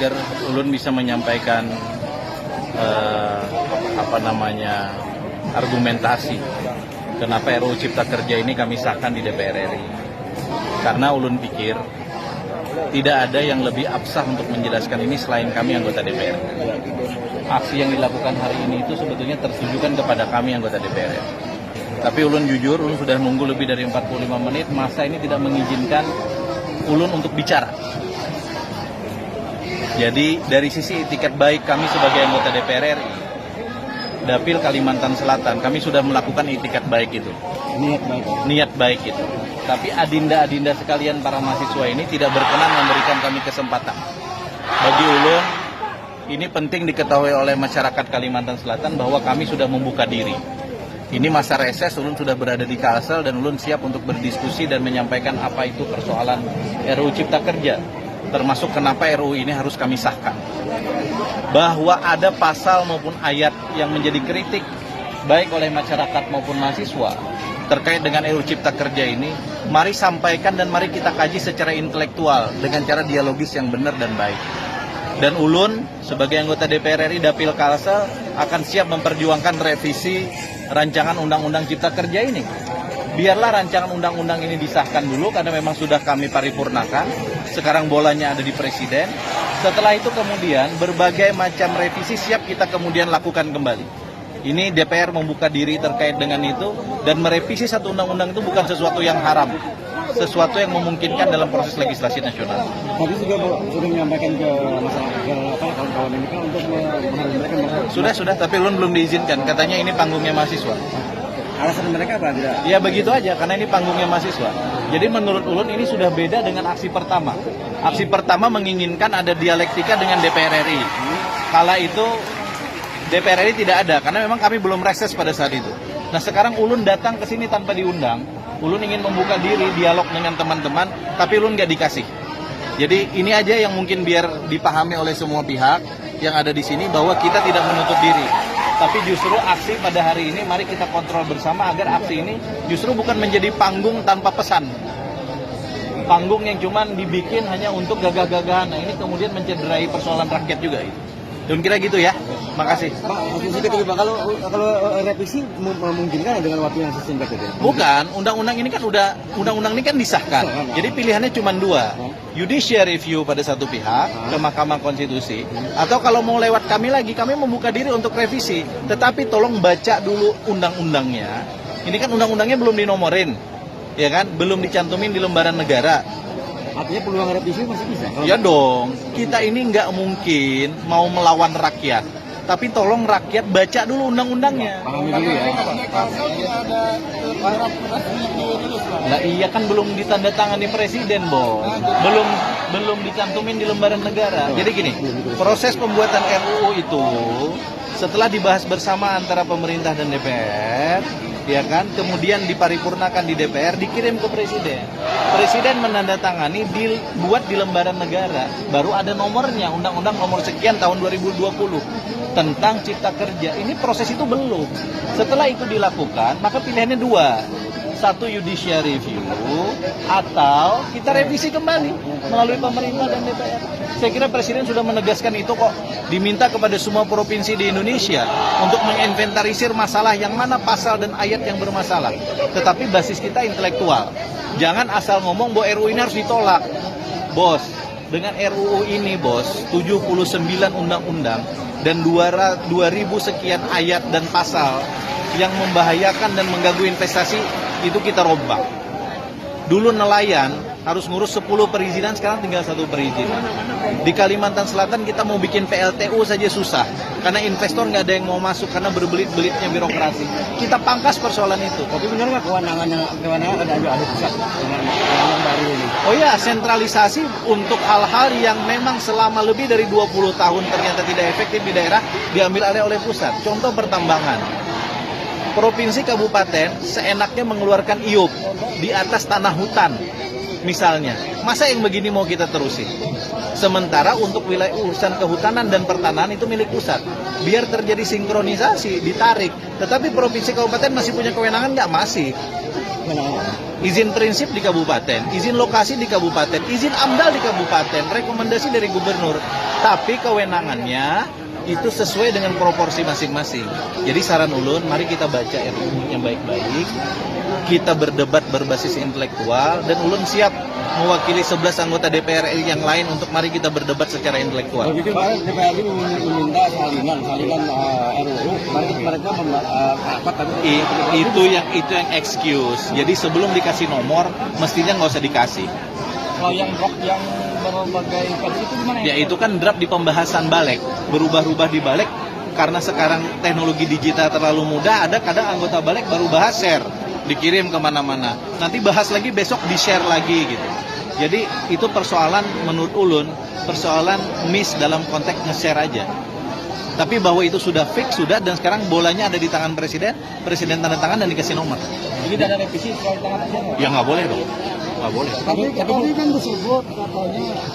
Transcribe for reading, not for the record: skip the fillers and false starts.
agar ulun bisa menyampaikan argumentasi kenapa RUU Cipta Kerja ini kami sahkan di DPR RI. Karena ulun pikir tidak ada yang lebih absah untuk menjelaskan ini selain kami anggota DPR. Aksi yang dilakukan hari ini itu sebetulnya tertujukan kepada kami anggota DPR. Tapi ulun jujur, ulun sudah nunggu lebih dari 45 menit, masa ini tidak mengizinkan ulun untuk bicara. Jadi dari sisi itikat baik kami sebagai anggota DPR RI, Dapil Kalimantan Selatan, kami sudah melakukan itikat baik itu. Niat baik itu. Tapi adinda-adinda sekalian para mahasiswa ini tidak berkenan memberikan kami kesempatan. Bagi ulun, ini penting diketahui oleh masyarakat Kalimantan Selatan bahwa kami sudah membuka diri. Ini masa reses, ulun sudah berada di Kalsel dan ulun siap untuk berdiskusi dan menyampaikan apa itu persoalan RUU Cipta Kerja. Termasuk kenapa RUU ini harus kami sahkan. Bahwa ada pasal maupun ayat yang menjadi kritik baik oleh masyarakat maupun mahasiswa terkait dengan RUU Cipta Kerja ini, mari sampaikan dan mari kita kaji secara intelektual dengan cara dialogis yang benar dan baik. Dan ulun sebagai anggota DPR RI Dapil Kalsel akan siap memperjuangkan revisi rancangan Undang-Undang Cipta Kerja ini. Biarlah rancangan undang-undang ini disahkan dulu karena memang sudah kami paripurnakan. Sekarang bolanya ada di Presiden. Setelah itu kemudian berbagai macam revisi siap kita kemudian lakukan kembali. Ini DPR membuka diri terkait dengan itu dan merevisi satu undang-undang itu bukan sesuatu yang haram. Sesuatu yang memungkinkan dalam proses legislasi nasional. Tadi juga sudah menyampaikan ke masyarakat, kawan-kawan ini kan untuk mereka. Sudah, tapi belum diizinkan. Katanya ini panggungnya mahasiswa. Alasan mereka apa? Ya begitu aja, karena ini panggungnya mahasiswa. Jadi menurut ulun ini sudah beda dengan aksi pertama. Aksi pertama menginginkan ada dialektika dengan DPR RI. Kala itu DPR RI tidak ada, karena memang kami belum reses pada saat itu. Nah sekarang ulun datang ke sini tanpa diundang. Ulun ingin membuka diri, dialog dengan teman-teman, tapi ulun nggak dikasih. Jadi ini aja yang mungkin biar dipahami oleh semua pihak yang ada di sini bahwa kita tidak menutup diri. Tapi justru aksi pada hari ini mari kita kontrol bersama agar aksi ini justru bukan menjadi panggung tanpa pesan. Panggung yang cuman dibikin hanya untuk gagah-gagahan. Nah ini kemudian mencederai persoalan rakyat juga. Dan kira gitu ya. Makasih. Pak, kalau revisi memungkinkan dengan waktu yang sesingkat itu? Bukan, undang-undang ini kan undang-undang ini kan disahkan. Jadi pilihannya cuma dua. Judicial review pada satu pihak ke Mahkamah Konstitusi, atau kalau mau lewat kami lagi, kami membuka diri untuk revisi. Tetapi tolong baca dulu undang-undangnya. Ini kan undang-undangnya belum dinomorin, ya kan? Belum dicantumin di lembaran negara. Artinya peluang revisi masih bisa? Ya dong, kita ini nggak mungkin mau melawan rakyat. Tapi tolong rakyat baca dulu undang-undangnya. Pahami dulu ya. Nah iya kan belum ditandatangani presiden, Bos. Belum dicantumin di lembaran negara. Jadi gini, proses pembuatan RUU itu setelah dibahas bersama antara pemerintah dan DPR, ya kan, kemudian diparipurnakan di DPR, dikirim ke presiden. Presiden menandatangani, dibuat di lembaran negara, baru ada nomornya, undang-undang nomor sekian tahun 2020 tentang Cipta Kerja. Ini proses itu belum. Setelah itu dilakukan, maka pilihannya dua. Satu judicial review, atau kita revisi kembali melalui pemerintah dan DPR. Saya kira Presiden sudah menegaskan itu kok. Diminta kepada semua provinsi di Indonesia untuk menginventarisir masalah yang mana pasal dan ayat yang bermasalah. Tetapi basis kita intelektual. Jangan asal ngomong bahwa RUU ini harus ditolak. Bos, dengan RUU ini, Bos, 79 undang-undang dan 2.000 sekian ayat dan pasal yang membahayakan dan mengganggu investasi itu kita rombak. Dulu nelayan harus ngurus 10 perizinan, sekarang tinggal 1 perizinan. Di Kalimantan Selatan kita mau bikin PLTU saja susah karena investor nggak ada yang mau masuk karena berbelit-belitnya birokrasi. Kita pangkas persoalan itu. Tapi benar nggak kewenangan ada pusat yang baru ini? Oh ya, sentralisasi untuk hal-hal yang memang selama lebih dari 20 tahun ternyata tidak efektif di daerah diambil alih oleh pusat. Contoh pertambangan. Provinsi kabupaten seenaknya mengeluarkan IUP di atas tanah hutan misalnya. Masa yang begini mau kita terusin? Sementara untuk wilayah urusan kehutanan dan pertanahan itu milik pusat. Biar terjadi sinkronisasi, ditarik. Tetapi provinsi kabupaten masih punya kewenangan nggak? Masih. izin prinsip di kabupaten, izin lokasi di kabupaten, izin AMDAL di kabupaten, rekomendasi dari gubernur. Tapi kewenangannya itu sesuai dengan proporsi masing-masing. Jadi saran ulun, mari kita baca RUU-nya baik-baik, kita berdebat berbasis intelektual, dan ulun siap mewakili 11 anggota DPR RI yang lain untuk mari kita berdebat secara intelektual. Begitu Pak, DPR ini meminta salinan RUU, mereka rapat tapi Itu yang excuse. Jadi sebelum dikasih nomor, mestinya nggak usah dikasih. kalau yang draft yang berbagai versi itu gimana Ya itu kan draft di pembahasan balik, berubah-ubah di balik karena sekarang teknologi digital terlalu mudah. Ada kadang anggota balik baru bahas share, dikirim kemana-mana. Nanti bahas lagi besok di share lagi gitu. Jadi itu persoalan menurut ulun, persoalan miss dalam konteks nge-share aja. Tapi bahwa itu sudah fix, sudah, dan sekarang bolanya ada di tangan presiden, presiden tanda tangan dan dikasih nomor. Jadi ada revisi soal tangan presiden? Ya nggak boleh dong, nggak boleh. Tapi kan disebut katanya